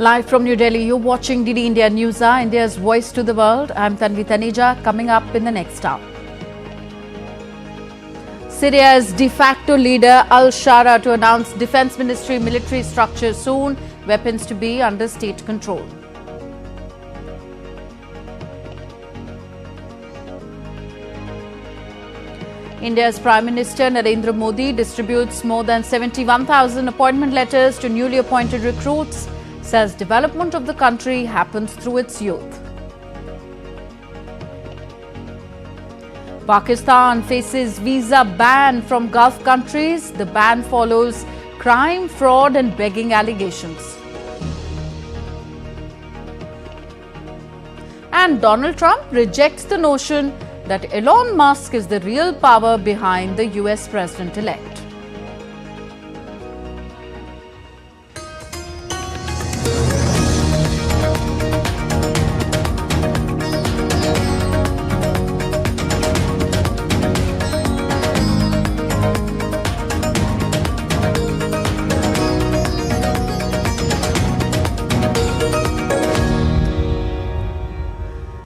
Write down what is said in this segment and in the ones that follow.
Live from New Delhi, you're watching DD India News, India's voice to the world. I'm Tanvi Taneja. Coming up in the next hour. Syria's de facto leader al-Shara to announce Defense Ministry military structure soon. Weapons to be under state control. India's Prime Minister Narendra Modi distributes more than 71,000 appointment letters to newly appointed recruits. Says development of the country happens through its youth. Pakistan faces visa ban from Gulf countries. The ban follows crime, fraud and begging allegations. And Donald Trump rejects the notion that Elon Musk is the real power behind the US president-elect.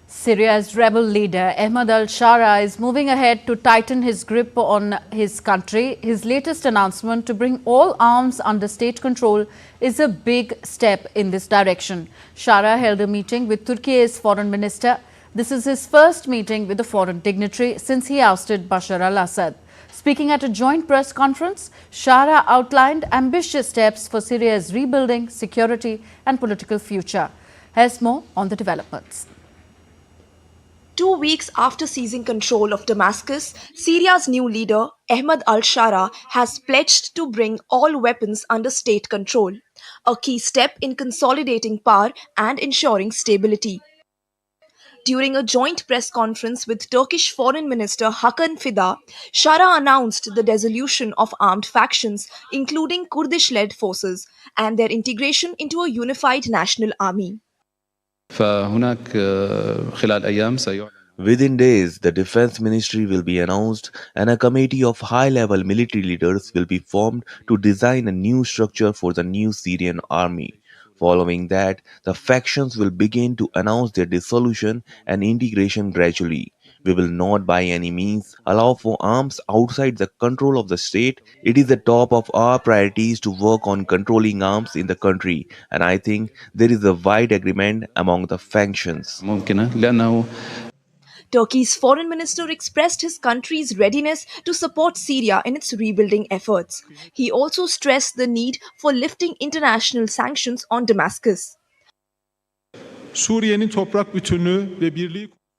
Syria's rebel leader Ahmad al-Shara is moving ahead to tighten his grip on his country. His latest announcement to bring all arms under state control is a big step in this direction. Shara held a meeting with Turkey's foreign minister. This is his first meeting with a foreign dignitary since he ousted Bashar al-Assad. Speaking at a joint press conference, Shara outlined ambitious steps for Syria's rebuilding, security and political future. Here's more on the developments. 2 weeks after seizing control of Damascus, Syria's new leader, Ahmad al-Shara, has pledged to bring all weapons under state control, a key step in consolidating power and ensuring stability. During a joint press conference with Turkish Foreign Minister Hakan Fidan, Shara announced the dissolution of armed factions, including Kurdish-led forces, and their integration into a unified national army. Within days, the Defense Ministry will be announced and a committee of high-level military leaders will be formed to design a new structure for the new Syrian army. Following that, the factions will begin to announce their dissolution and integration gradually. We will not by any means allow for arms outside the control of the state. It is the top of our priorities to work on controlling arms in the country, and I think there is a wide agreement among the factions. Turkey's foreign minister expressed his country's readiness to support Syria in its rebuilding efforts. He also stressed the need for lifting international sanctions on Damascus.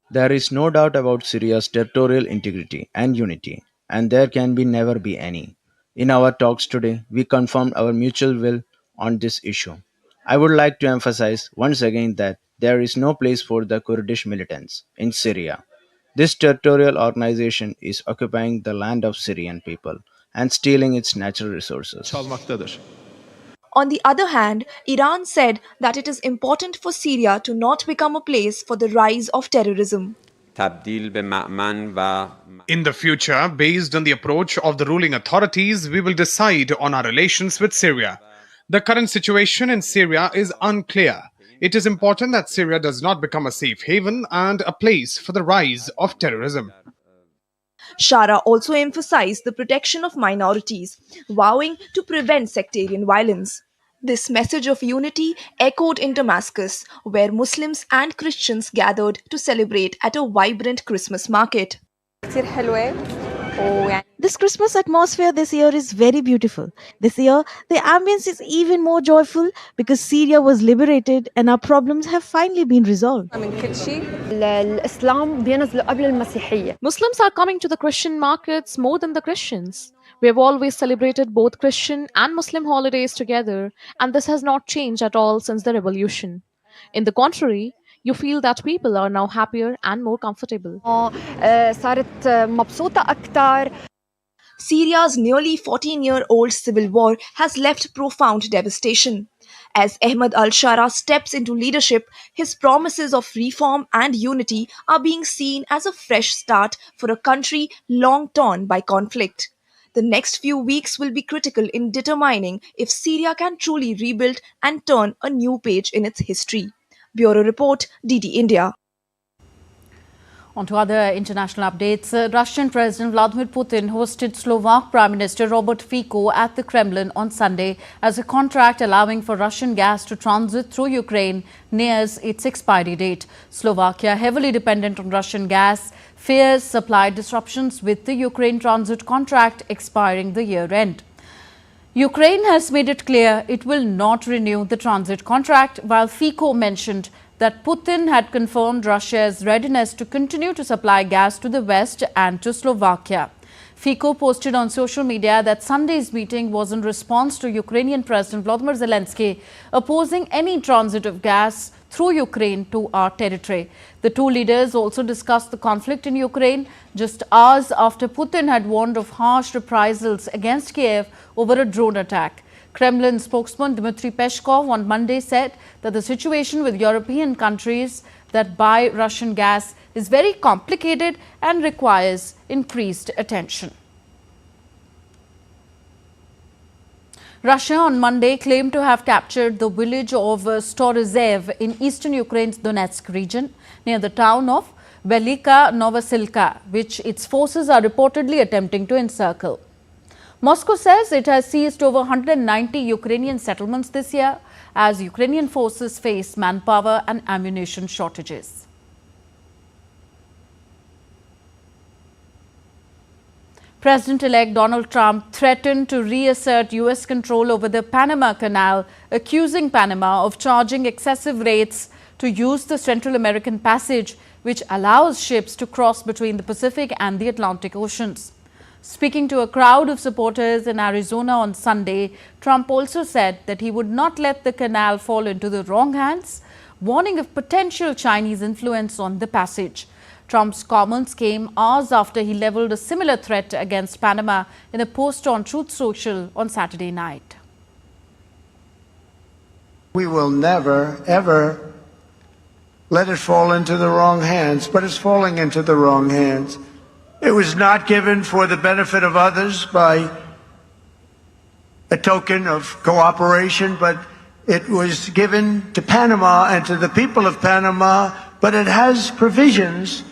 There is no doubt about Syria's territorial integrity and unity, and there can never be any. In our talks today, we confirmed our mutual will on this issue. I would like to emphasize once again that there is no place for the Kurdish militants in Syria. This territorial organization is occupying the land of Syrian people and stealing its natural resources. On the other hand, Iran said that it is important for Syria to not become a place for the rise of terrorism. In the future, based on the approach of the ruling authorities, we will decide on our relations with Syria. The current situation in Syria is unclear. It is important that Syria does not become a safe haven and a place for the rise of terrorism. Shara also emphasized the protection of minorities, vowing to prevent sectarian violence. This message of unity echoed in Damascus, where Muslims and Christians gathered to celebrate at a vibrant Christmas market. This Christmas atmosphere this year is very beautiful. This year, the ambience is even more joyful because Syria was liberated and our problems have finally been resolved. Muslims are coming to the Christian markets more than the Christians. We have always celebrated both Christian and Muslim holidays together, and this has not changed at all since the revolution. In the contrary, you feel that people are now happier and more comfortable. Syria's nearly 14-year-old civil war has left profound devastation. As Ahmad al-Shara steps into leadership, his promises of reform and unity are being seen as a fresh start for a country long torn by conflict. The next few weeks will be critical in determining if Syria can truly rebuild and turn a new page in its history. Bureau Report, DD India. On to other international updates. Russian President Vladimir Putin hosted Slovak Prime Minister Robert Fico at the Kremlin on Sunday as a contract allowing for Russian gas to transit through Ukraine nears its expiry date. Slovakia, heavily dependent on Russian gas, fears supply disruptions with the Ukraine transit contract expiring the year end. Ukraine has made it clear it will not renew the transit contract, while Fico mentioned that Putin had confirmed Russia's readiness to continue to supply gas to the West and to Slovakia. Fico posted on social media that Sunday's meeting was in response to Ukrainian President Volodymyr Zelensky opposing any transit of gas through Ukraine to our territory. The two leaders also discussed the conflict in Ukraine just hours after Putin had warned of harsh reprisals against Kiev over a drone attack. Kremlin spokesman Dmitry Peskov on Monday said that the situation with European countries that buy Russian gas is very complicated and requires increased attention. Russia on Monday claimed to have captured the village of Storyzev in eastern Ukraine's Donetsk region near the town of Velika Novosilka, which its forces are reportedly attempting to encircle. Moscow says it has seized over 190 Ukrainian settlements this year as Ukrainian forces face manpower and ammunition shortages. President-elect Donald Trump threatened to reassert U.S. control over the Panama Canal, accusing Panama of charging excessive rates to use the Central American Passage, which allows ships to cross between the Pacific and the Atlantic Oceans. Speaking to a crowd of supporters in Arizona on Sunday, Trump also said that he would not let the canal fall into the wrong hands, warning of potential Chinese influence on the passage. Trump's comments came hours after he leveled a similar threat against Panama in a post on Truth Social on Saturday night. We will never, ever let it fall into the wrong hands, but it's falling into the wrong hands. It was not given for the benefit of others by a token of cooperation, but it was given to Panama and to the people of Panama, but it has provisions.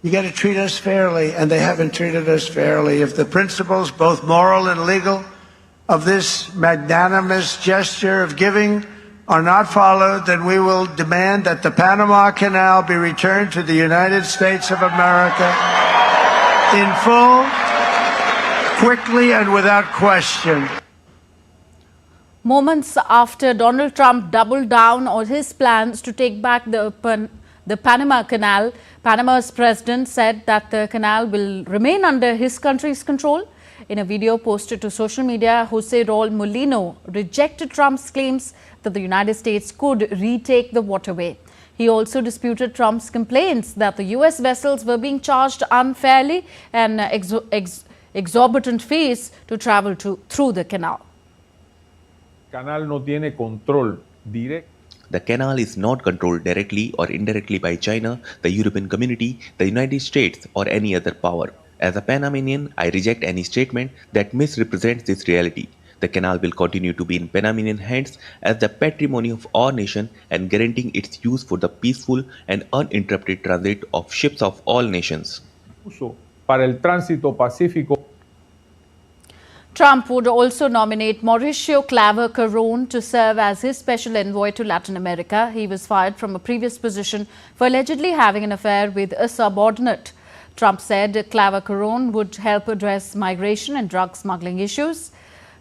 You got to treat us fairly, and they haven't treated us fairly. If the principles, both moral and legal, of this magnanimous gesture of giving are not followed, then we will demand that the Panama Canal be returned to the United States of America in full, quickly, and without question. Moments after Donald Trump doubled down on his plans to take back the Panama Canal, Panama's president said that the canal will remain under his country's control. In a video posted to social media, Jose Raul Molino rejected Trump's claims that the United States could retake the waterway. He also disputed Trump's complaints that the U.S. vessels were being charged unfairly and exorbitant fees to travel through the canal. Canal no tiene control directo. The canal is not controlled directly or indirectly by China, the European Community, the United States, or any other power. As a Panamanian, I reject any statement that misrepresents this reality. The canal will continue to be in Panamanian hands as the patrimony of our nation and guaranteeing its use for the peaceful and uninterrupted transit of ships of all nations. Para el tránsito pacífico. Trump would also nominate Mauricio Claver Carone to serve as his special envoy to Latin America. He was fired from a previous position for allegedly having an affair with a subordinate. Trump said Claver Carone would help address migration and drug smuggling issues.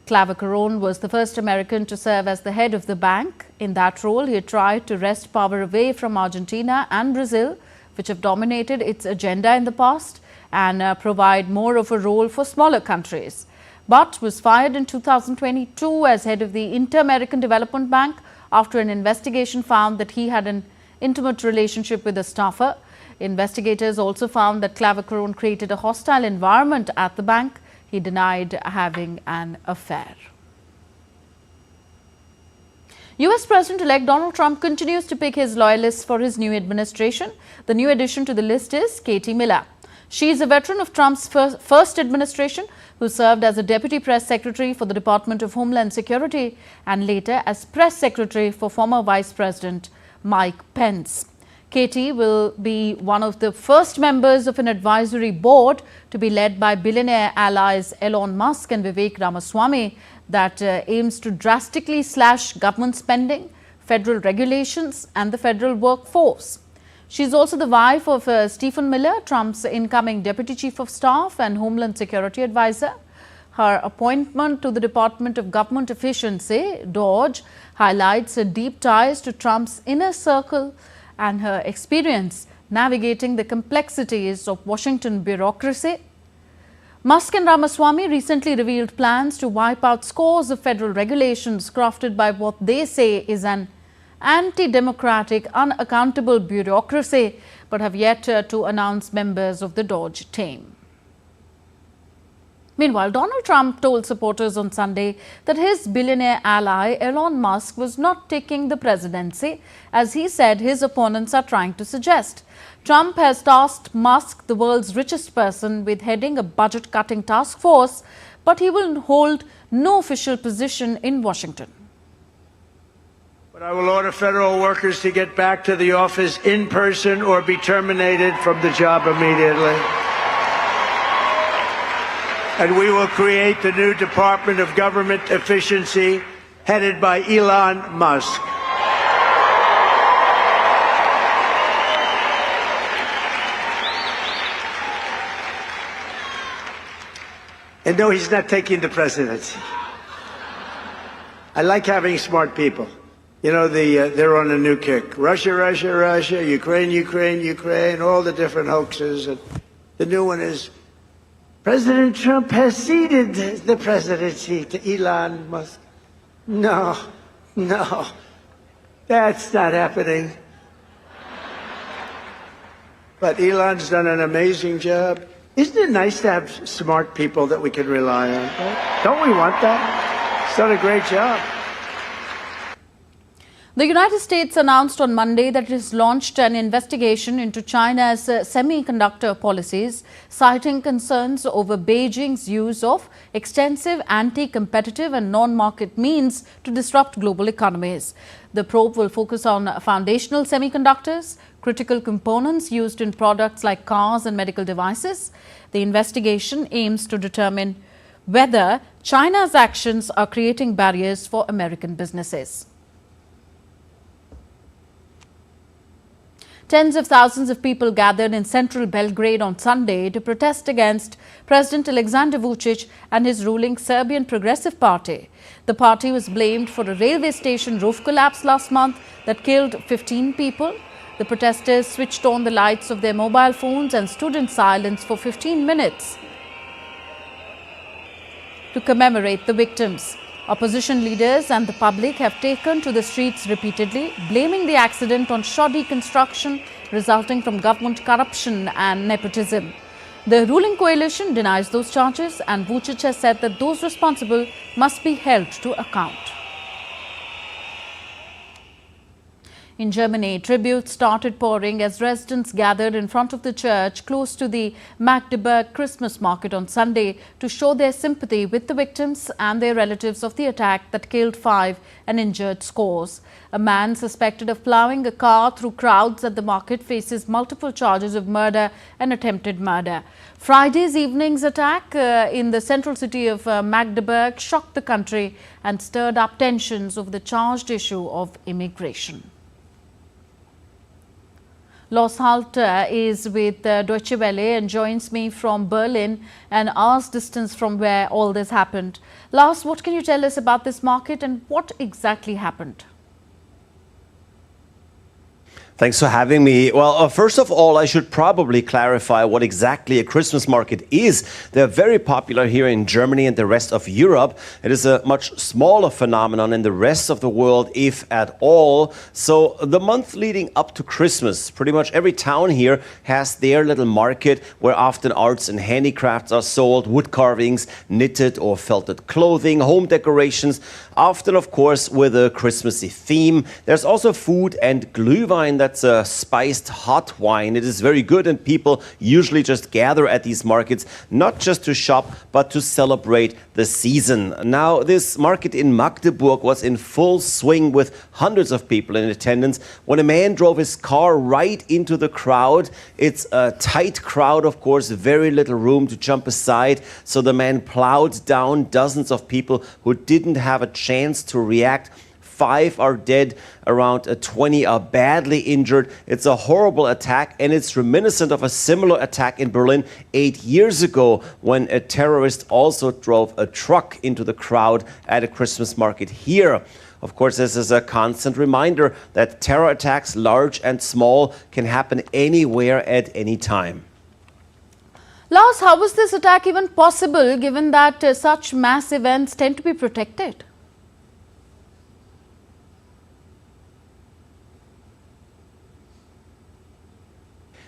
Claver Carone was the first American to serve as the head of the bank. In that role, he tried to wrest power away from Argentina and Brazil, which have dominated its agenda in the past, and provide more of a role for smaller countries. But was fired in 2022 as head of the Inter-American Development Bank after an investigation found that he had an intimate relationship with a staffer. Investigators also found that Claver Carone created a hostile environment at the bank. He denied having an affair. US President-elect Donald Trump continues to pick his loyalists for his new administration. The new addition to the list is Katie Miller. She is a veteran of Trump's first administration, who served as a deputy press secretary for the Department of Homeland Security and later as press secretary for former Vice President Mike Pence. Katie will be one of the first members of an advisory board to be led by billionaire allies Elon Musk and Vivek Ramaswamy that aims to drastically slash government spending, federal regulations and the federal workforce. She is also the wife of Stephen Miller, Trump's incoming Deputy Chief of Staff and Homeland Security Advisor. Her appointment to the Department of Government Efficiency, DOGE, highlights her deep ties to Trump's inner circle and her experience navigating the complexities of Washington bureaucracy. Musk and Ramaswamy recently revealed plans to wipe out scores of federal regulations crafted by what they say is an anti-democratic, unaccountable bureaucracy, but have yet to announce members of the DOGE team. Meanwhile, Donald Trump told supporters on Sunday that his billionaire ally Elon Musk was not taking the presidency, as he said his opponents are trying to suggest. Trump has tasked Musk, the world's richest person, with heading a budget-cutting task force, but he will hold no official position in Washington. But I will order federal workers to get back to the office in person or be terminated from the job immediately. And we will create the new Department of Government Efficiency headed by Elon Musk. And no, he's not taking the presidency. I like having smart people. You know, they're on a new kick. Russia, Russia, Russia, Ukraine, Ukraine, Ukraine, all the different hoaxes. And the new one is President Trump has ceded the presidency to Elon Musk. No, that's not happening. But Elon's done an amazing job. Isn't it nice to have smart people that we can rely on? Right? Don't we want that? He's done a great job. The United States announced on Monday that it has launched an investigation into China's semiconductor policies, citing concerns over Beijing's use of extensive anti-competitive and non-market means to disrupt global economies. The probe will focus on foundational semiconductors, critical components used in products like cars and medical devices. The investigation aims to determine whether China's actions are creating barriers for American businesses. Tens of thousands of people gathered in central Belgrade on Sunday to protest against President Alexander Vučić and his ruling Serbian Progressive Party. The party was blamed for a railway station roof collapse last month that killed 15 people. The protesters switched on the lights of their mobile phones and stood in silence for 15 minutes to commemorate the victims. Opposition leaders and the public have taken to the streets repeatedly, blaming the accident on shoddy construction resulting from government corruption and nepotism. The ruling coalition denies those charges, and Vučić has said that those responsible must be held to account. In Germany, tributes started pouring as residents gathered in front of the church close to the Magdeburg Christmas market on Sunday to show their sympathy with the victims and their relatives of the attack that killed 5 and injured scores. A man suspected of ploughing a car through crowds at the market faces multiple charges of murder and attempted murder. Friday's evening's attack in the central city of Magdeburg shocked the country and stirred up tensions over the charged issue of immigration. Lars Halter is with Deutsche Welle and joins me from Berlin, an hour's distance from where all this happened. Lars, what can you tell us about this market and what exactly happened? Thanks for having me. Well, first of all, I should probably clarify what exactly a Christmas market is. They're very popular here in Germany and the rest of Europe. It is a much smaller phenomenon in the rest of the world, if at all. So the month leading up to Christmas, pretty much every town here has their little market where often arts and handicrafts are sold, wood carvings, knitted or felted clothing, home decorations, often, of course, with a Christmassy theme. There's also food and Glühwein that that's a spiced hot wine. It is very good, and people usually just gather at these markets, not just to shop, but to celebrate the season. Now, this market in Magdeburg was in full swing with hundreds of people in attendance when a man drove his car right into the crowd. It's a tight crowd, of course, very little room to jump aside, so the man plowed down dozens of people who didn't have a chance to react. 5 are dead, around 20 are badly injured. It's a horrible attack, and it's reminiscent of a similar attack in Berlin 8 years ago when a terrorist also drove a truck into the crowd at a Christmas market here. Of course, this is a constant reminder that terror attacks, large and small, can happen anywhere at any time. Lars, how was this attack even possible given that such mass events tend to be protected?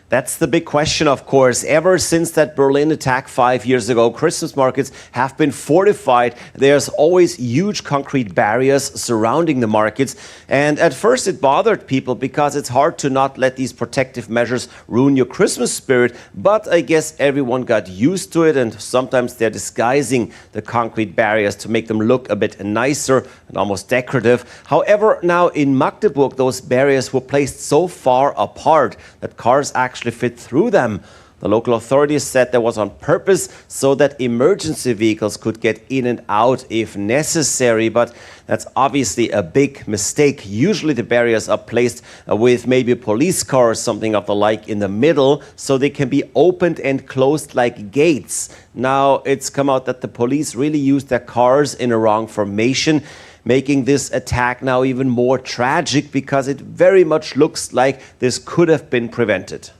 That's the big question, of course. Ever since that Berlin attack 5 years ago, Christmas markets have been fortified. There's always huge concrete barriers surrounding the markets. And at first it bothered people because it's hard to not let these protective measures ruin your Christmas spirit. But I guess everyone got used to it, and sometimes they're disguising the concrete barriers to make them look a bit nicer and almost decorative. However, now in Magdeburg, those barriers were placed so far apart that cars actually fit through them. The local authorities said that was on purpose so that emergency vehicles could get in and out if necessary, but that's obviously a big mistake. Usually the barriers are placed with maybe a police car or something of the like in the middle, so they can be opened and closed like gates. Now it's come out that the police really used their cars in a wrong formation, making this attack now even more tragic because it very much looks like this could have been prevented.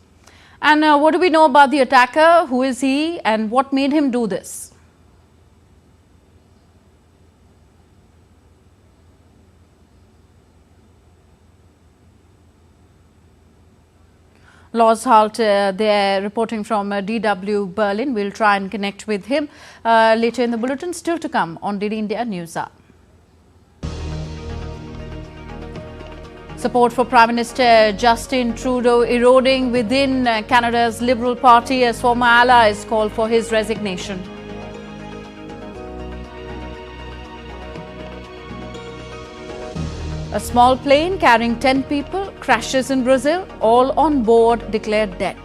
And what do we know about the attacker? Who is he and what made him do this? Lars Halt there reporting from DW Berlin. We'll try and connect with him later in the bulletin. Still to come on DD India News Hour. Support for Prime Minister Justin Trudeau eroding within Canada's Liberal Party as former allies call for his resignation. A small plane carrying 10 people crashes in Brazil, all on board declared dead.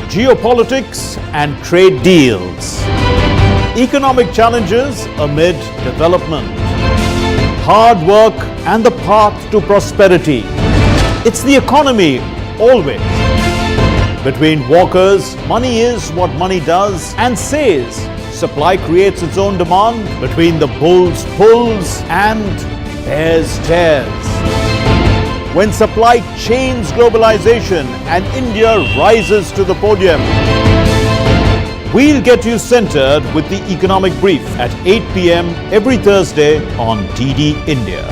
Geopolitics and trade deals. Economic challenges amid development. Hard work and the path to prosperity. It's the economy, always. Between walkers, money is what money does and says. Supply creates its own demand. Between the bulls pulls and bears tears. When supply chains globalization and India rises to the podium. We'll get you centered with the Economic Brief at 8 p.m. every Thursday on DD India.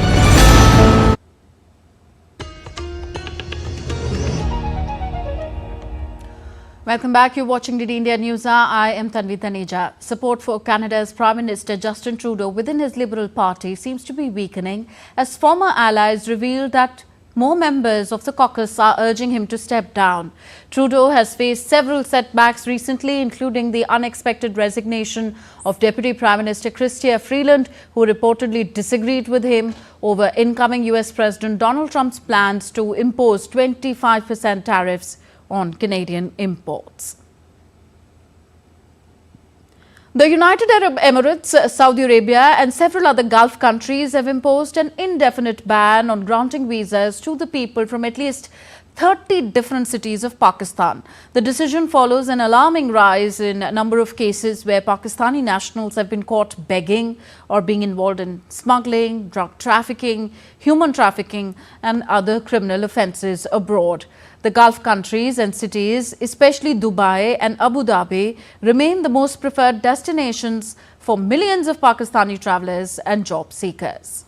Welcome back. You're watching DD India News Hour. I am Tanvi Taneja. Support for Canada's Prime Minister Justin Trudeau within his Liberal Party seems to be weakening as former allies reveal that more members of the caucus are urging him to step down. Trudeau has faced several setbacks recently, including the unexpected resignation of Deputy Prime Minister Chrystia Freeland, who reportedly disagreed with him over incoming US President Donald Trump's plans to impose 25% tariffs on Canadian imports. The United Arab Emirates, Saudi Arabia and several other Gulf countries have imposed an indefinite ban on granting visas to the people from at least 30 different cities of Pakistan. The decision follows an alarming rise in a number of cases where Pakistani nationals have been caught begging or being involved in smuggling, drug trafficking, human trafficking and other criminal offences abroad. The Gulf countries and cities, especially Dubai and Abu Dhabi, remain the most preferred destinations for millions of Pakistani travellers and job seekers.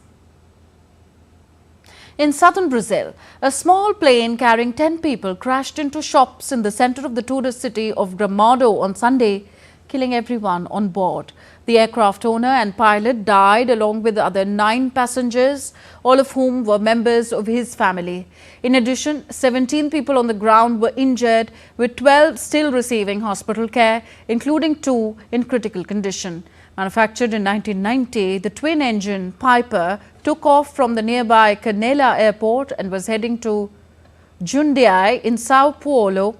In southern Brazil, a small plane carrying 10 people crashed into shops in the center of the tourist city of Gramado on Sunday, killing everyone on board. The aircraft owner and pilot died along with the other 9 passengers, all of whom were members of his family. In addition, 17 people on the ground were injured, with 12 still receiving hospital care, including 2 in critical condition. Manufactured in 1990, the twin-engine Piper took off from the nearby Canela airport and was heading to Jundiaí in Sao Paulo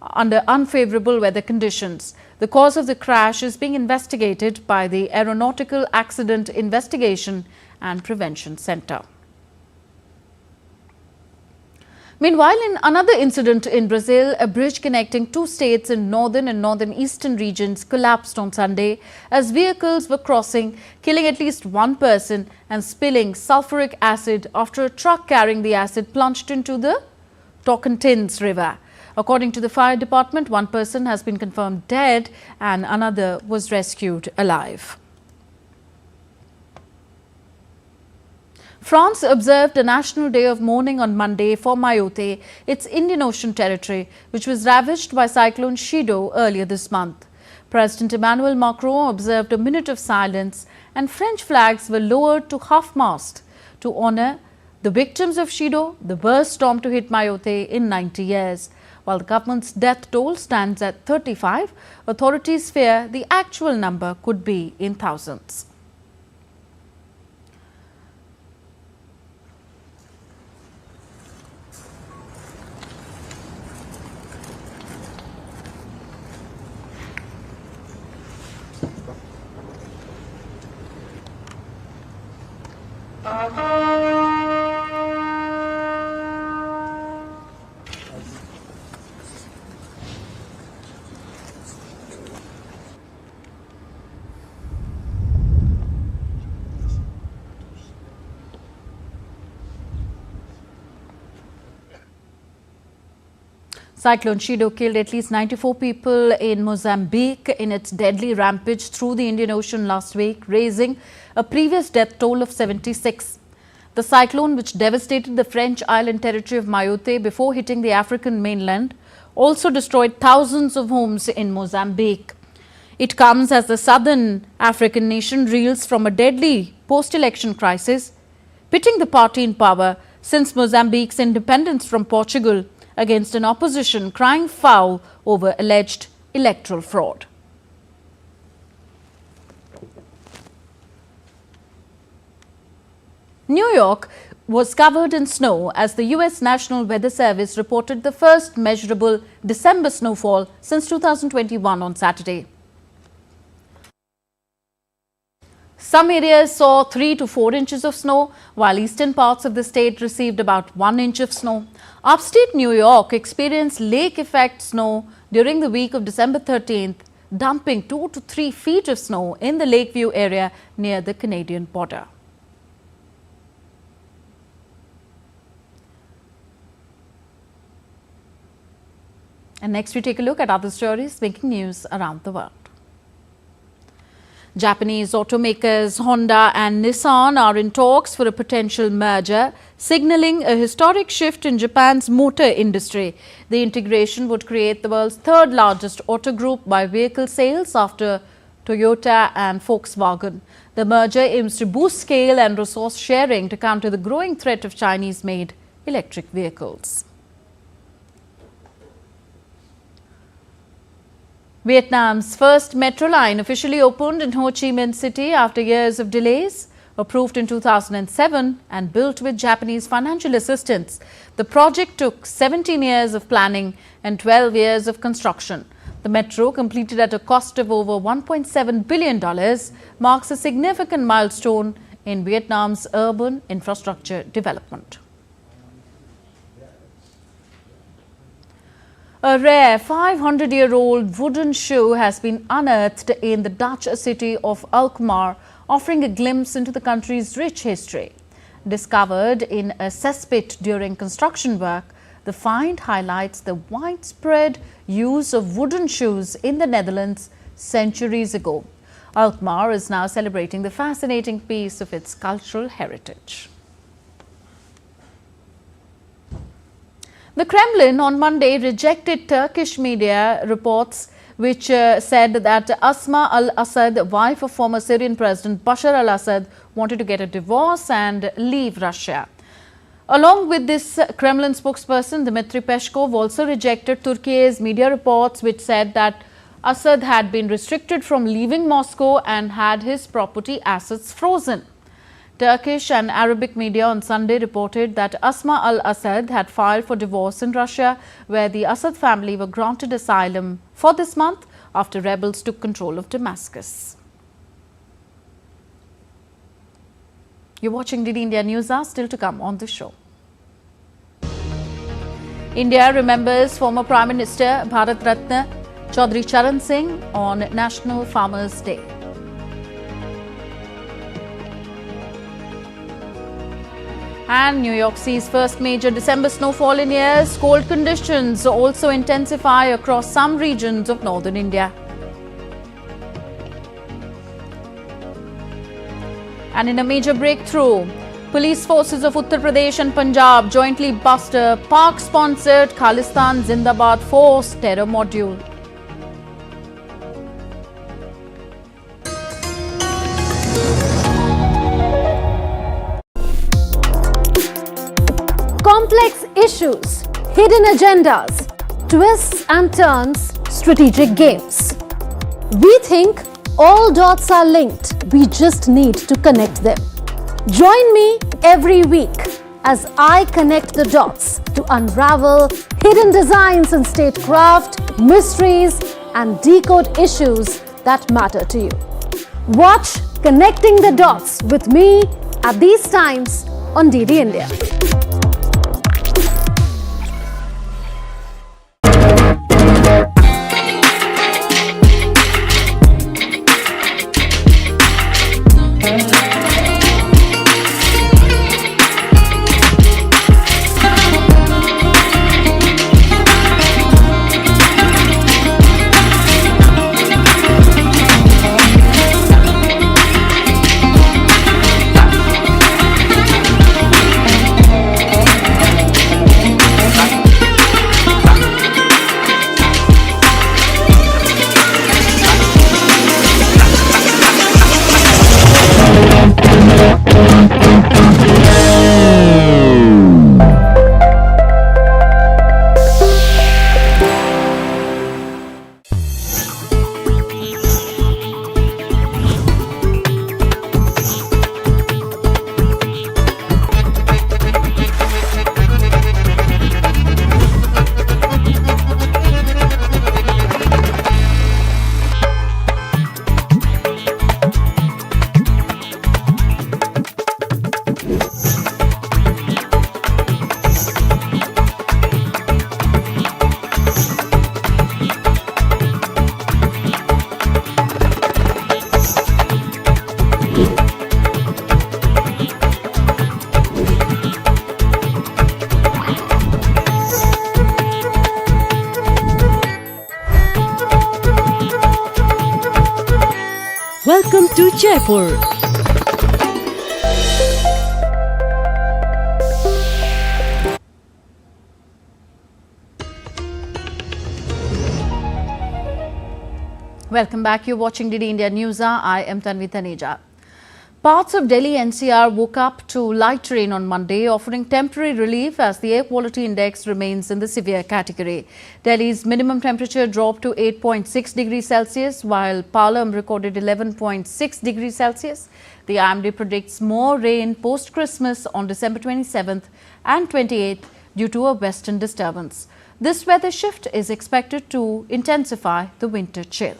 under unfavorable weather conditions. The cause of the crash is being investigated by the Aeronautical Accident Investigation and Prevention Center. Meanwhile, in another incident in Brazil, a bridge connecting 2 states in northern and northeastern regions collapsed on Sunday as vehicles were crossing, killing at least 1 person and spilling sulfuric acid after a truck carrying the acid plunged into the Tocantins River. According to the fire department, 1 person has been confirmed dead and another was rescued alive. France observed a national day of mourning on Monday for Mayotte, its Indian Ocean territory, which was ravaged by cyclone Chido earlier this month. President Emmanuel Macron observed a minute of silence and French flags were lowered to half-mast to honor the victims of Chido, the worst storm to hit Mayotte in 90 years. While the government's death toll stands at 35, authorities fear the actual number could be in thousands. Cyclone Chido killed at least 94 people in Mozambique in its deadly rampage through the Indian Ocean last week, raising a previous death toll of 76. The cyclone, which devastated the French island territory of Mayotte before hitting the African mainland, also destroyed thousands of homes in Mozambique. It comes as the southern African nation reels from a deadly post-election crisis, pitting the party in power since Mozambique's independence from Portugal against an opposition crying foul over alleged electoral fraud. New York was covered in snow as the U.S. National Weather Service reported the first measurable December snowfall since 2021 on Saturday. Some areas saw 3 to 4 inches of snow, while eastern parts of the state received about 1 inch of snow. Upstate New York experienced lake effect snow during the week of December 13th, dumping 2 to 3 feet of snow in the Lakeview area near the Canadian border. And next we take a look at other stories making news around the world. Japanese automakers Honda and Nissan are in talks for a potential merger, signaling a historic shift in Japan's motor industry. The integration would create the world's 3rd largest auto group by vehicle sales after Toyota and Volkswagen. The merger aims to boost scale and resource sharing to counter the growing threat of Chinese-made electric vehicles. Vietnam's first metro line officially opened in Ho Chi Minh City after years of delays. Approved in 2007 and built with Japanese financial assistance, the project took 17 years of planning and 12 years of construction. The metro, completed at a cost of over $1.7 billion, marks a significant milestone in Vietnam's urban infrastructure development. A rare 500-year-old wooden shoe has been unearthed in the Dutch city of Alkmaar, offering a glimpse into the country's rich history. Discovered in a cesspit during construction work, the find highlights the widespread use of wooden shoes in the Netherlands centuries ago. Alkmaar is now celebrating the fascinating piece of its cultural heritage. The Kremlin on Monday rejected Turkish media reports which said that Asma al-Assad, wife of former Syrian President Bashar al-Assad, wanted to get a divorce and leave Russia. Along with this, Kremlin spokesperson Dmitry Peskov also rejected Turkey's media reports which said that Assad had been restricted from leaving Moscow and had his property assets frozen. Turkish and Arabic media on Sunday reported that Asma al-Assad had filed for divorce in Russia, where the Assad family were granted asylum for this month after rebels took control of Damascus. You're watching DD India News Hour, still to come on the show. India remembers former Prime Minister Bharat Ratna Chaudhry Charan Singh on National Farmers' Day. And New York sees first major December snowfall in years. Cold conditions also intensify across some regions of northern India. And in a major breakthrough, police forces of Uttar Pradesh and Punjab jointly bust a Pak-sponsored Khalistan Zindabad Force terror module. Complex issues, hidden agendas, twists and turns, strategic games. We think all dots are linked, we just need to connect them. Join me every week as I connect the dots to unravel hidden designs in statecraft, mysteries, and decode issues that matter to you. Watch Connecting the Dots with me at these times on DD India. Welcome to Jaipur. Welcome back. You're watching DD India News Hour. I am Tanvi Taneja. Parts of Delhi NCR woke up to light rain on Monday, offering temporary relief as the air quality index remains in the severe category. Delhi's minimum temperature dropped to 8.6 degrees Celsius, while Palam recorded 11.6 degrees Celsius. The IMD predicts more rain post-Christmas on December 27th and 28th due to a western disturbance. This weather shift is expected to intensify the winter chill.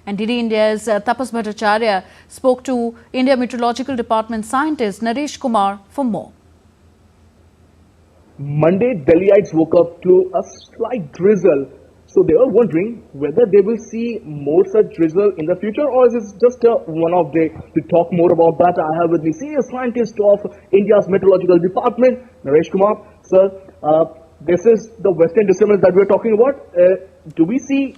And DD India's Tapas Bhattacharya spoke to India Meteorological Department scientist Naresh Kumar for more. Monday, Delhiites woke up to a slight drizzle. So they were wondering whether they will see more such drizzle in the future, or is it just a one-off day? To talk more about that, I have with me senior scientist of India's Meteorological Department, Naresh Kumar. Sir, this is the western disturbance that we're talking about. Do we see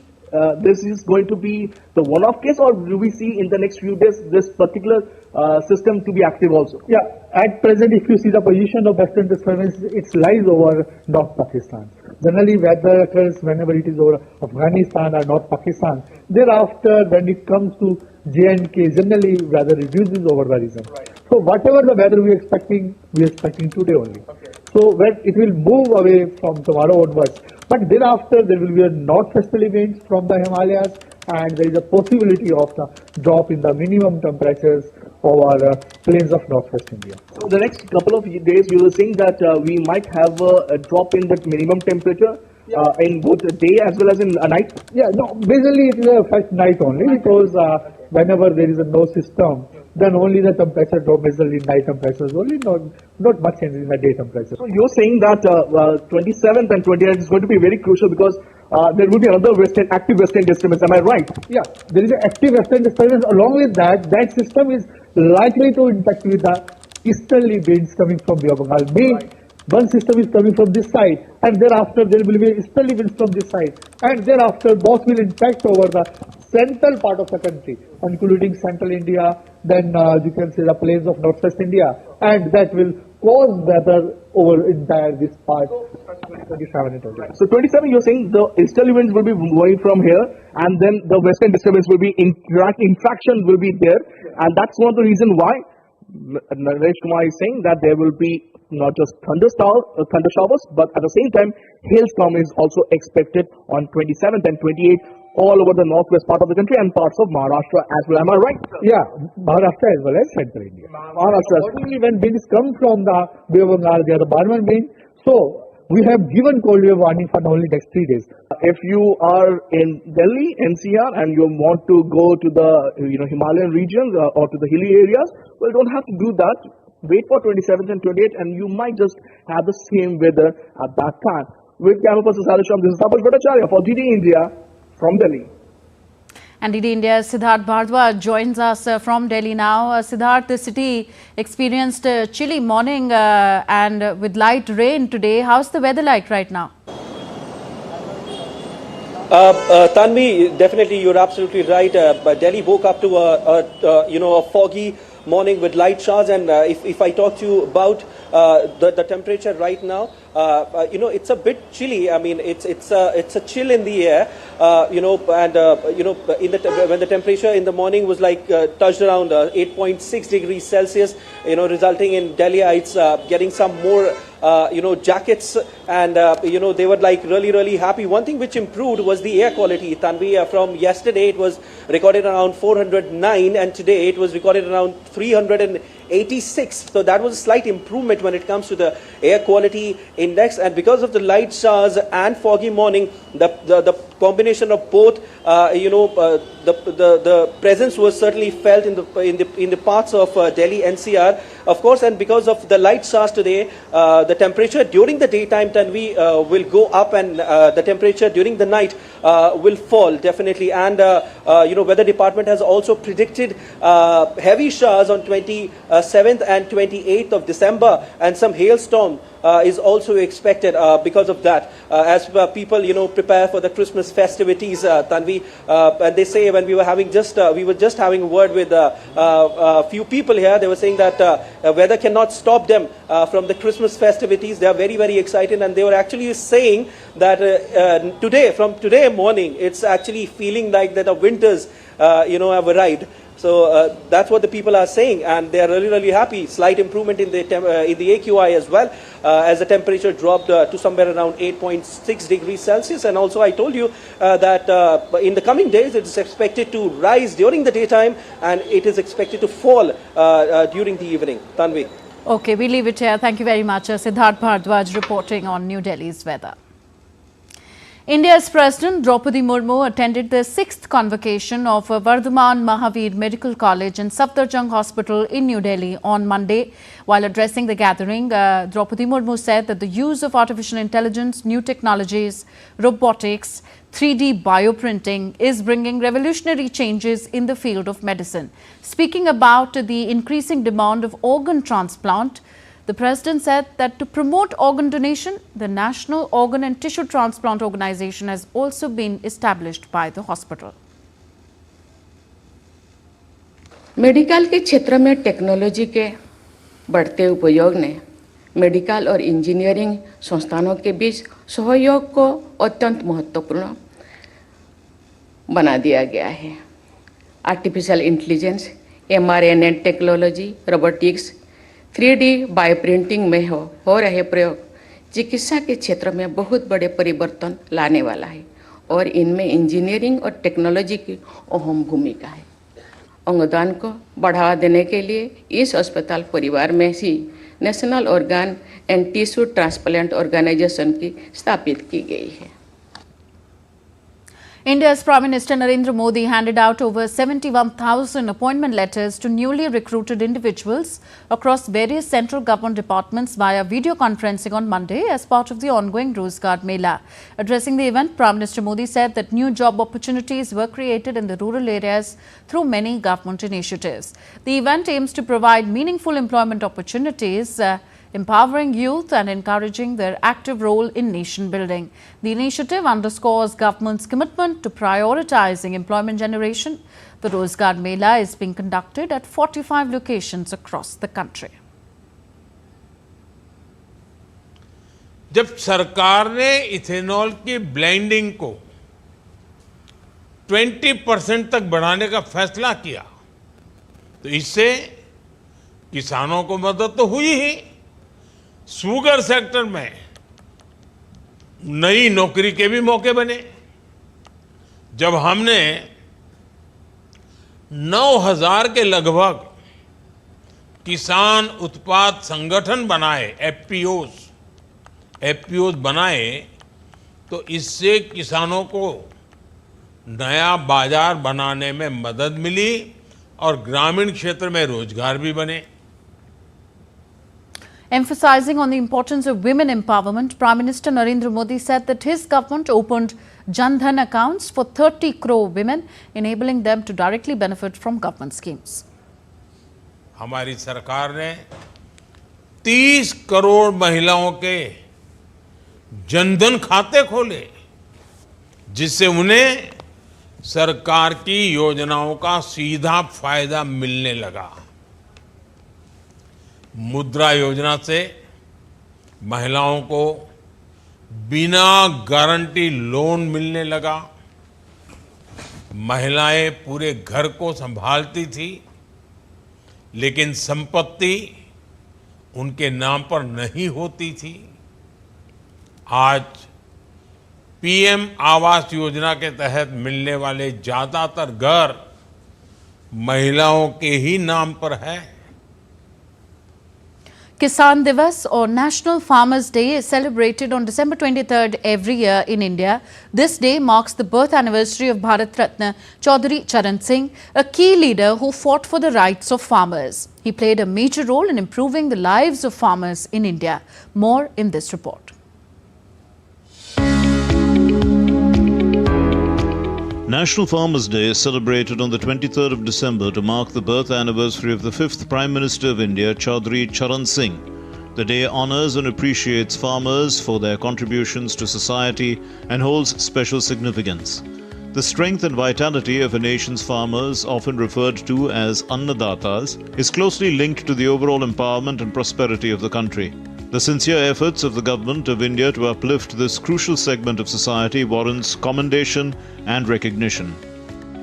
this is going to be the one-off case, or do we see in the next few days this particular system to be active also? Yeah, at present, if you see the position of Western disturbance, it lies over North Pakistan. Generally, weather occurs whenever it is over Afghanistan or North Pakistan. Thereafter, when it comes to J&K, generally weather reduces over the region. Right. So whatever the weather we are expecting today only. Okay. So when it will move away from tomorrow onwards. But thereafter, there will be a northwesterly winds from the Himalayas, and there is a possibility of the drop in the minimum temperatures over plains of northwest India. So the next couple of days, you were saying that we might have a drop in that minimum temperature. In both the day as well as in night? Yeah, no, basically it will affect night only, because whenever there is a no system, then only the temperature drop, basically night temperatures only, not much change in the day temperature. So you're saying that 27th and 28th is going to be very crucial, because there will be another active western disturbance, am I right? Yeah, there is an active western disturbance. Along with that system is likely to interact with the easterly winds coming from the Bengal. One system is coming from this side, and thereafter there will be easterly winds from this side, and thereafter both will impact over the central part of the country, including central India, then you can say the plains of northwest India, and that will cause weather over entire this part. 27 and 28. So 27, you're saying the easterly winds will be going from here, and then the western disturbance will be interaction will be there, and that's one of the reasons why Naresh Kumar is saying that there will be not just thunder showers, but at the same time, hailstorm is also expected on 27th and 28th all over the northwest part of the country and parts of Maharashtra as well. Am I right? Yeah, Maharashtra as well as central India. Maharashtra. Only when winds come from the Bay of Bengal, they are the Barman wind. So we have given cold wave warning for only next 3 days. If you are in Delhi, NCR, and you want to go to the Himalayan regions or to the hilly areas, well, don't have to do that. Wait for 27th and 28th, and you might just have the same weather at that time. With camera person Salisham, this is Tapash Bhattacharya for DD India from Delhi. And DD India's Siddharth Bhardwaj joins us from Delhi now. Siddharth, the city experienced a chilly morning and with light rain today. How's the weather like right now? Tanvi, definitely you're absolutely right. Delhi woke up to a foggy morning with light showers, and if I talk to you about the temperature right now, it's a bit chilly. I mean, it's a chill in the air, when the temperature in the morning was like touched around 8.6 degrees Celsius, resulting in Delhiites getting some more jackets, and they were like really happy. One thing which improved was the air quality. Tanvi, from yesterday it was recorded around 409, and today it was recorded around 386. So that was a slight improvement when it comes to the air quality index. And because of the light showers and foggy morning, the combination of both, the presence was certainly felt in the parts of Delhi NCR, of course. And because of the light showers today, the temperature during the daytime, Tanvi, will go up, and the temperature during the night will fall definitely. And weather department has also predicted heavy showers on 27th and 28th of December, and some hailstorm is also expected because of that, as people prepare for the Christmas festivities, Tanvi. And they say, when we were just having a word with a few people here, they were saying that weather cannot stop them from the Christmas festivities. They are very excited, and they were actually saying that from today morning, it's actually feeling like that the winters have arrived. So that's what the people are saying, and they are really happy. Slight improvement in the AQI as well, as the temperature dropped to somewhere around 8.6 degrees Celsius. And also I told you that in the coming days it is expected to rise during the daytime, and it is expected to fall during the evening. Tanvi. Okay, we leave it here. Thank you very much. Siddharth Bhardwaj reporting on New Delhi's weather. India's President Draupadi Murmu attended the 6th convocation of Vardhaman Mahavir Medical College and Safdarjung Hospital in New Delhi on Monday. While addressing the gathering, Draupadi Murmu said that the use of artificial intelligence, new technologies, robotics, 3D bioprinting is bringing revolutionary changes in the field of medicine. Speaking about the increasing demand of organ transplant, The President said that to promote organ donation, the National Organ and Tissue Transplant Organization has also been established by the hospital. Medical के क्षेत्र में technology के बढ़ते उपयोग ने medical और engineering संस्थानों के बीच सहयोग को अत्यंत महत्वपूर्ण बना दिया गया है। Artificial intelligence, mRNA technology, robotics, 3D bioprinting में हो रहे प्रयोग चिकित्सा के क्षेत्र में बहुत बड़े परिवर्तन लाने वाला है और इनमें इंजीनियरिंग और टेक्नोलॉजी की अहम भूमिका है। अंगदान को बढ़ावा देने के लिए इस अस्पताल परिवार में ही national organ and tissue transplant organisation की स्थापित की गई है। India's Prime Minister Narendra Modi handed out over 71,000 appointment letters to newly recruited individuals across various central government departments via video conferencing on Monday as part of the ongoing Rozgar Mela. Addressing the event, Prime Minister Modi said that new job opportunities were created in the rural areas through many government initiatives. The event aims to provide meaningful employment opportunities, empowering youth and encouraging their active role in nation building. The initiative underscores government's commitment to prioritizing employment generation. The Rozgar Mela is being conducted at 45 locations across the country. जब सरकार ने ethanol की blending को 20% तक बढ़ाने का फैसला किया तो इससे किसानों को मदद तो हुई ही, शुगर सेक्टर में नई नौकरी के भी मौके बने। जब हमने 9,000 के लगभग किसान उत्पाद संगठन बनाए, एफपीओज बनाए, तो इससे किसानों को नया बाजार बनाने में मदद मिली और ग्रामीण क्षेत्र में रोजगार भी बने। Emphasizing on the importance of women empowerment, Prime Minister Narendra Modi said that his government opened Jan Dhan accounts for 30 crore women, enabling them to directly benefit from government schemes. हमारी सरकार ने 30 करोड़ महिलाओं के जनधन खाते खोले, जिससे उन्हें सरकार की योजनाओं का सीधा फायदा मिलने लगा। मुद्रा योजना से महिलाओं को बिना गारंटी लोन मिलने लगा। महिलाएं पूरे घर को संभालती थी, लेकिन संपत्ति उनके नाम पर नहीं होती थी। आज पीएम आवास योजना के तहत मिलने वाले ज्यादातर घर महिलाओं के ही नाम पर है। Kisan Divas or National Farmers Day is celebrated on December 23rd every year in India. This day marks the birth anniversary of Bharat Ratna Chaudhary Charan Singh, a key leader who fought for the rights of farmers. He played a major role in improving the lives of farmers in India. More in this report. National Farmers Day is celebrated on the 23rd of December to mark the birth anniversary of the 5th Prime Minister of India, Chaudhary Charan Singh. The day honours and appreciates farmers for their contributions to society and holds special significance. The strength and vitality of a nation's farmers, often referred to as Annadatas, is closely linked to the overall empowerment and prosperity of the country. The sincere efforts of the Government of India to uplift this crucial segment of society warrants commendation and recognition.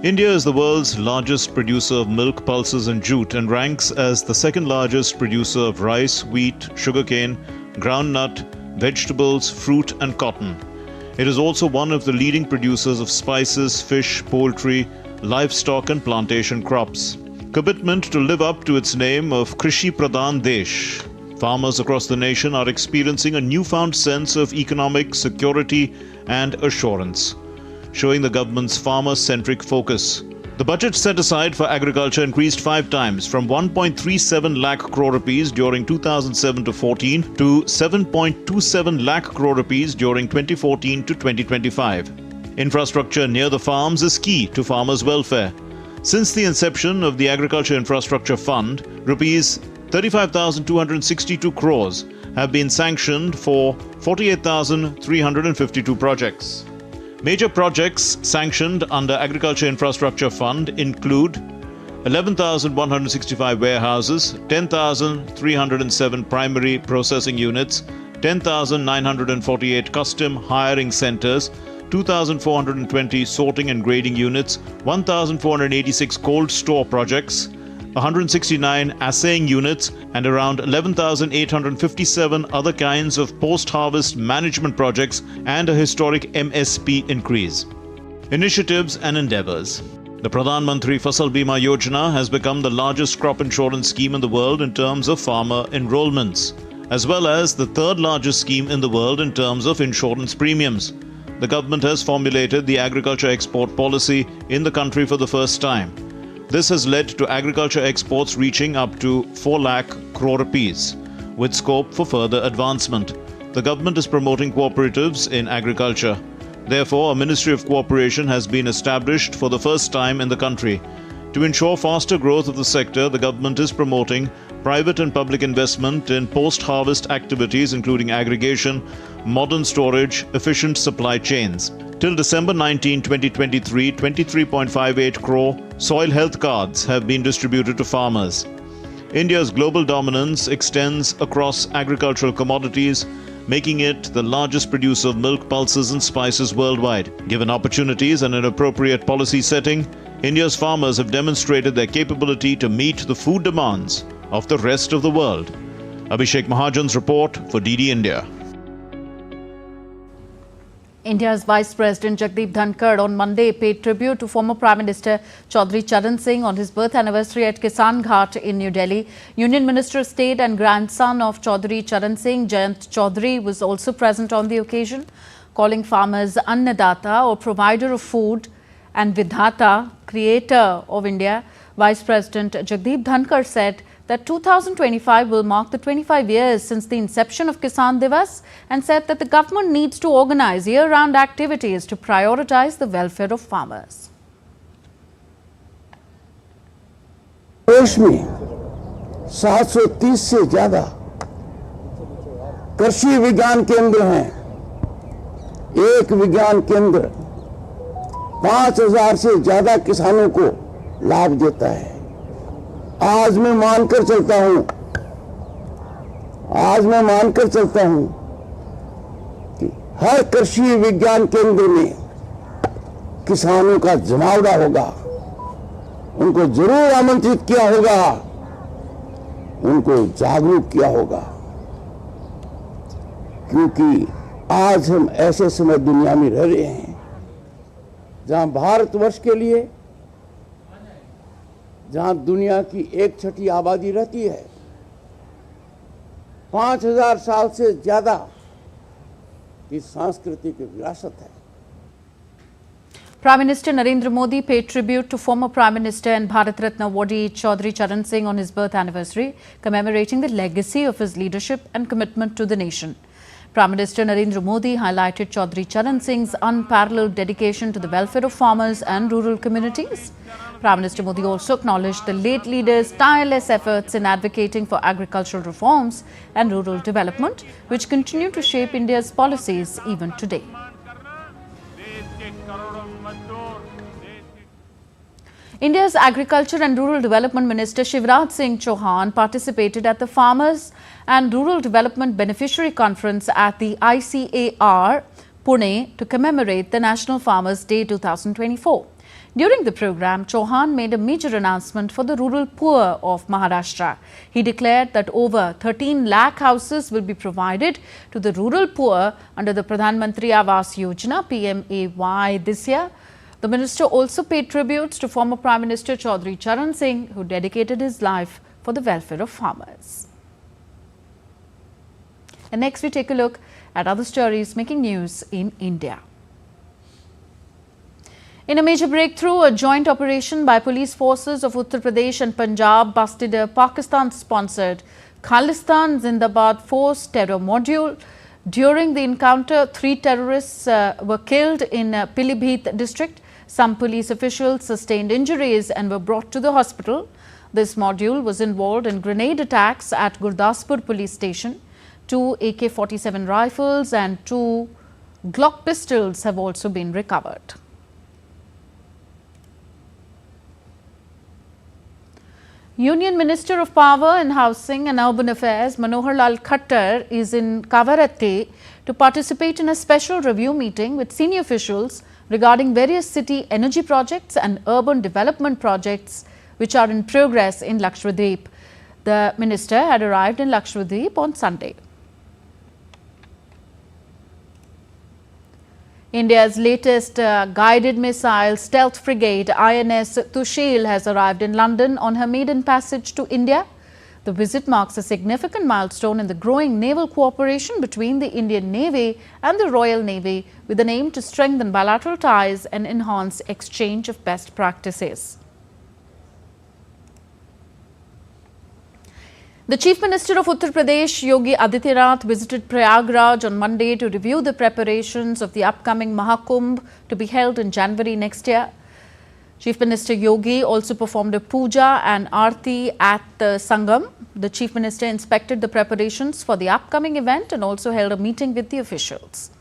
India is the world's largest producer of milk, pulses and jute and ranks as the second largest producer of rice, wheat, sugarcane, groundnut, vegetables, fruit and cotton. It is also one of the leading producers of spices, fish, poultry, livestock and plantation crops. Commitment to live up to its name of Krishi Pradhan Desh. Farmers across the nation are experiencing a newfound sense of economic security and assurance, showing the government's farmer-centric focus. The budget set aside for agriculture increased 5 times from 1.37 lakh crore rupees during 2007-14 to 7.27 lakh crore rupees during 2014 to 2025. Infrastructure near the farms is key to farmers' welfare. Since the inception of the Agriculture Infrastructure Fund, rupees 35,262 crores have been sanctioned for 48,352 projects. Major projects sanctioned under Agriculture Infrastructure Fund include 11,165 warehouses, 10,307 primary processing units, 10,948 custom hiring centers, 2,420 sorting and grading units, 1,486 cold store projects, 169 assaying units, and around 11,857 other kinds of post-harvest management projects, and a historic MSP increase. Initiatives and endeavors. The Pradhan Mantri Fasal Bima Yojana has become the largest crop insurance scheme in the world in terms of farmer enrollments, as well as the third largest scheme in the world in terms of insurance premiums. The government has formulated the agriculture export policy in the country for the first time. This has led to agriculture exports reaching up to 4 lakh crore rupees, with scope for further advancement. The government is promoting cooperatives in agriculture. Therefore, a Ministry of Cooperation has been established for the first time in the country. To ensure faster growth of the sector, the government is promoting private and public investment in post-harvest activities including aggregation, modern storage, efficient supply chains. Till December 19, 2023, 23.58 crore soil health cards have been distributed to farmers. India's global dominance extends across agricultural commodities, making it the largest producer of milk, pulses and spices worldwide. Given opportunities and an appropriate policy setting, India's farmers have demonstrated their capability to meet the food demands of the rest of the world. Abhishek Mahajan's report for DD India. India's Vice President Jagdeep Dhankar on Monday paid tribute to former Prime Minister Chaudhry Charan Singh on his birth anniversary at Kisan Ghat in New Delhi. Union Minister of State and grandson of Chaudhry Charan Singh, Jayant Chaudhary, was also present on the occasion, calling farmers Annadata, or provider of food, and Vidhata, creator of India. Vice President Jagdeep Dhankar said that 2025 will mark the 25 years since the inception of Kisan Divas, and said that the government needs to organize year-round activities to prioritize the welfare of farmers. देश में 730 से ज्यादा कृषि विज्ञान केंद्र हैं। एक विज्ञान केंद्र 5000 से ज्यादा किसानों को लाभ देता है। आज मैं मानकर चलता हूं कि हर कृषि विज्ञान केंद्र में किसानों का जमावड़ा होगा। उनको जरूर आमंत्रित किया होगा, उनको जागरूक किया होगा, क्योंकि आज हम ऐसे समय दुनिया में रह रहे हैं जहां भारतवर्ष के लिए, जहां दुनिया की 1/6 आबादी रहती है, 5000 साल से ज्यादा की सांस्कृतिक विरासत है। Prime Minister Narendra Modi paid tribute to former Prime Minister and Bharat Ratna awardee Chaudhry Charan Singh on his birth anniversary, commemorating the legacy of his leadership and commitment to the nation. Prime Minister Narendra Modi highlighted Chaudhry Charan Singh's unparalleled dedication to the welfare of farmers and rural communities. Prime Minister Modi also acknowledged the late leader's tireless efforts in advocating for agricultural reforms and rural development, which continue to shape India's policies even today. India's Agriculture and Rural Development Minister Shivraj Singh Chauhan participated at the Farmers and Rural Development Beneficiary Conference at the ICAR, Pune, to commemorate the National Farmers' Day 2024. During the program, Chauhan made a major announcement for the rural poor of Maharashtra. He declared that over 13 lakh houses will be provided to the rural poor under the Pradhan Mantri Awas Yojana (PMAY) this year. The minister also paid tributes to former Prime Minister Chaudhry Charan Singh, who dedicated his life for the welfare of farmers. And next we take a look at other stories making news in India. In a major breakthrough, a joint operation by police forces of Uttar Pradesh and Punjab busted a Pakistan-sponsored Khalistan Zindabad Force terror module. During the encounter, 3 terrorists were killed in Pilibhit district. Some police officials sustained injuries and were brought to the hospital. This module was involved in grenade attacks at Gurdaspur police station. 2 AK-47 rifles and 2 Glock pistols have also been recovered. Union Minister of Power and Housing and Urban Affairs Manohar Lal Khattar is in Kavaratti to participate in a special review meeting with senior officials regarding various city energy projects and urban development projects which are in progress in Lakshadweep. The minister had arrived in Lakshadweep on Sunday. India's latest guided missile stealth frigate INS Tushil has arrived in London on her maiden passage to India. The visit marks a significant milestone in the growing naval cooperation between the Indian Navy and the Royal Navy, with an aim to strengthen bilateral ties and enhance exchange of best practices. The Chief Minister of Uttar Pradesh, Yogi Adityanath, visited Prayagraj on Monday to review the preparations of the upcoming Mahakumbh to be held in January next year. Chief Minister Yogi also performed a puja and aarti at the Sangam. The Chief Minister inspected the preparations for the upcoming event and also held a meeting with the officials.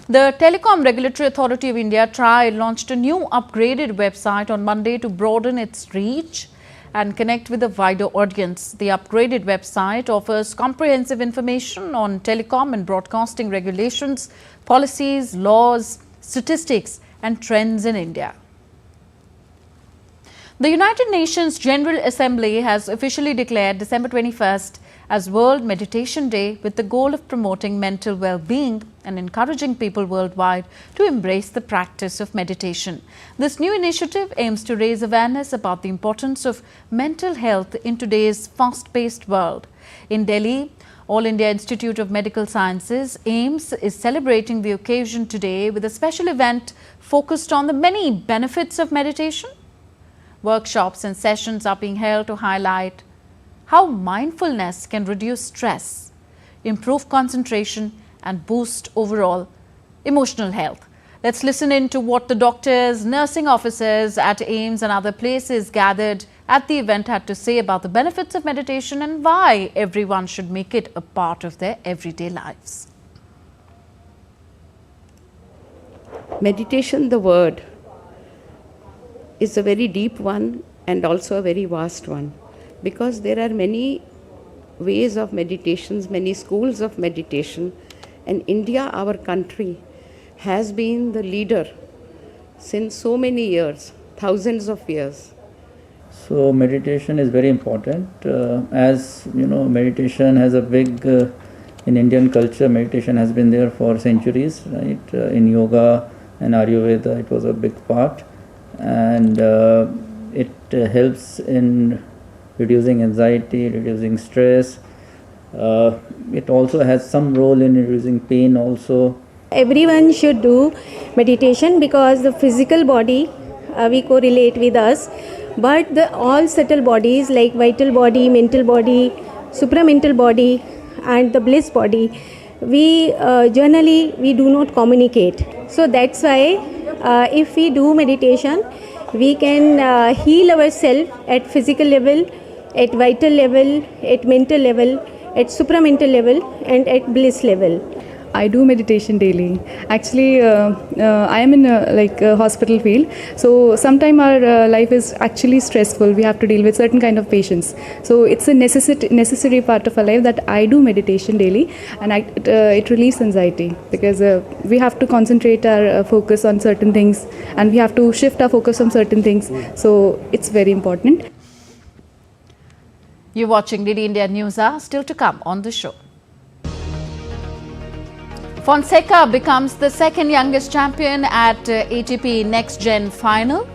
The Telecom Regulatory Authority of India, TRAI, launched a new upgraded website on Monday to broaden its reach and connect with a wider audience. The upgraded website offers comprehensive information on telecom and broadcasting regulations, policies, laws, statistics and trends in India. The United Nations General Assembly has officially declared December 21st as World Meditation Day, with the goal of promoting mental well-being and encouraging people worldwide to embrace the practice of meditation. This new initiative aims to raise awareness about the importance of mental health in today's fast-paced world. In Delhi, All India Institute of Medical Sciences, AIIMS, is celebrating the occasion today with a special event focused on the many benefits of meditation. Workshops and sessions are being held to highlight how mindfulness can reduce stress, improve concentration and boost overall emotional health. Let's listen in to what the doctors, nursing officers at AIIMS and other places gathered at the event had to say about the benefits of meditation and why everyone should make it a part of their everyday lives. Meditation, the word, is a very deep one and also a very vast one, because there are many ways of meditations, many schools of meditation, and India, our country, has been the leader since so many years, thousands of years. So meditation is very important. As you know, meditation has a big, in Indian culture, meditation has been there for centuries, right? In yoga and Ayurveda, it was a big part. And it helps in reducing anxiety, reducing stress. It also has some role in reducing pain also. Everyone should do meditation because the physical body, we correlate with us, but the all subtle bodies like vital body, mental body, supramental body and the bliss body, we generally we do not communicate. So that's why if we do meditation, we can heal ourselves at physical level, at vital level, at mental level, at supramental level and at bliss level. I do meditation daily. Actually, I am in a hospital field. So sometimes our life is actually stressful. We have to deal with certain kind of patients. So it's a necessary part of our life that I do meditation daily, and it relieves anxiety because we have to concentrate our focus on certain things, and we have to shift our focus on certain things. So it's very important. You're watching DD India News Hour. Still to come on the show. Fonseca becomes the second youngest champion at ATP Next Gen Final.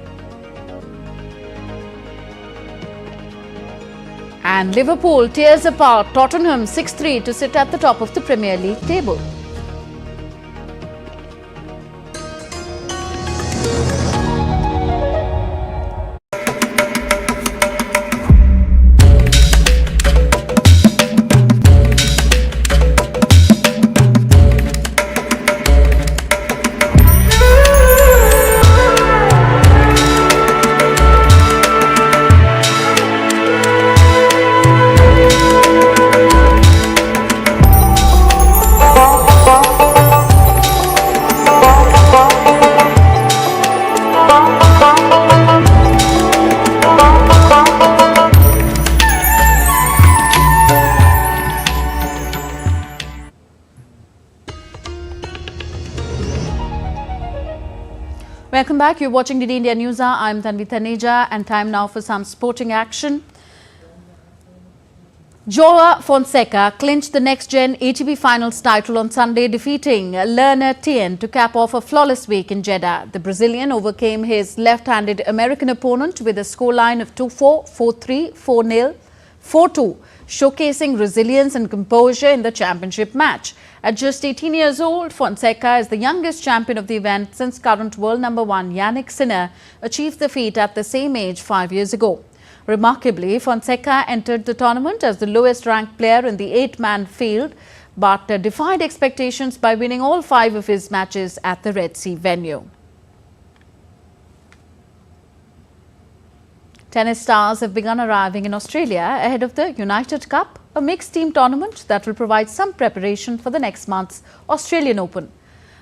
And Liverpool tears apart Tottenham 6-3 to sit at the top of the Premier League table. Welcome back. You're watching DD India News Hour. I'm Tanvi Taneja, and time now for some sporting action. Joao Fonseca clinched the next-gen ATP Finals title on Sunday, defeating Lerner Tien to cap off a flawless week in Jeddah. The Brazilian overcame his left-handed American opponent with a scoreline of 2-4, 4-3, 4-0, 4-2, showcasing resilience and composure in the championship match. At just 18 years old, Fonseca is the youngest champion of the event since current world number 1 Yannick Sinner achieved the feat at the same age 5 years ago. Remarkably, Fonseca entered the tournament as the lowest-ranked player in the 8-man field, but defied expectations by winning all 5 of his matches at the Red Sea venue. Tennis stars have begun arriving in Australia ahead of the United Cup, a mixed-team tournament that will provide some preparation for the next month's Australian Open.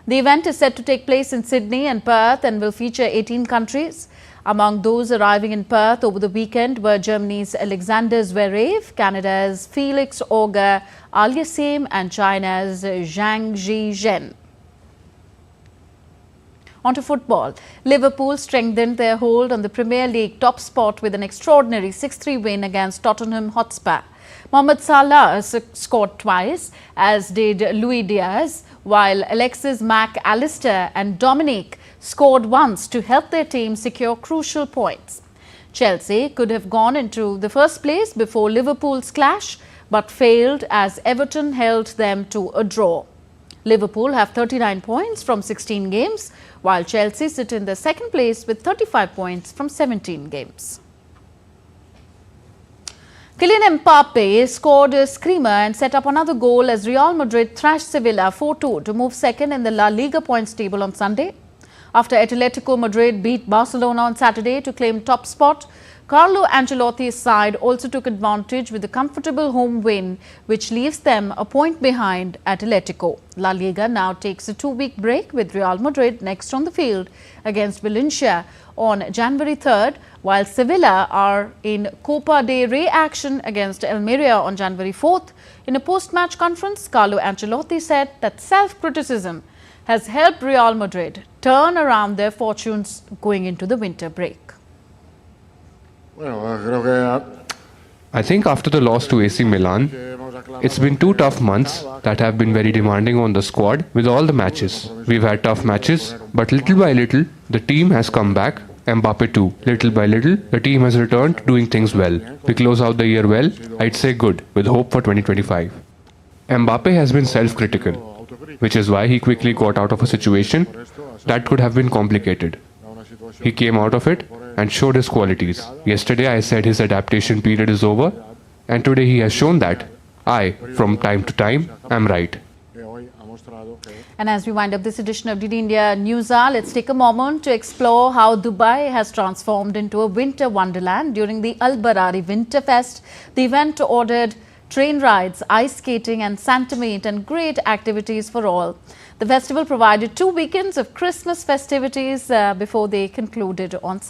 The event is set to take place in Sydney and Perth and will feature 18 countries. Among those arriving in Perth over the weekend were Germany's Alexander Zverev, Canada's Felix Auger-Aliassime and China's Zhang Zhizhen. On to football. Liverpool strengthened their hold on the Premier League top spot with an extraordinary 6-3 win against Tottenham Hotspur. Mohamed Salah scored twice, as did Luis Diaz, while Alexis Mac Allister and Dominic scored once to help their team secure crucial points. Chelsea could have gone into the first place before Liverpool's clash, but failed as Everton held them to a draw. Liverpool have 39 points from 16 games, while Chelsea sit in the second place with 35 points from 17 games. Kylian Mbappe scored a screamer and set up another goal as Real Madrid thrashed Sevilla 4-2 to move second in the La Liga points table on Sunday. After Atletico Madrid beat Barcelona on Saturday to claim top spot, Carlo Ancelotti's side also took advantage with a comfortable home win, which leaves them a point behind Atletico. La Liga now takes a 2-week break with Real Madrid next on the field against Valencia on January 3rd, while Sevilla are in Copa del Rey action against Almeria on January 4th. In a post-match conference, Carlo Ancelotti said that self-criticism has helped Real Madrid turn around their fortunes going into the winter break. I think after the loss to AC Milan, it's been 2 tough months that have been very demanding on the squad with all the matches. We've had tough matches, but little by little, the team has come back. Mbappe too. Little by little, the team has returned doing things well. We close out the year well, I'd say good, with hope for 2025. Mbappe has been self-critical, which is why he quickly got out of a situation that could have been complicated. He came out of it and showed his qualities. Yesterday I said his adaptation period is over, and today he has shown that I, from time to time, am right. And as we wind up this edition of DD India News Hour, let's take a moment to explore how Dubai has transformed into a winter wonderland during the Al Barari Winter Fest. The event ordered train rides, ice skating and Santa meet and great activities for all. The festival provided 2 weekends of Christmas festivities before they concluded on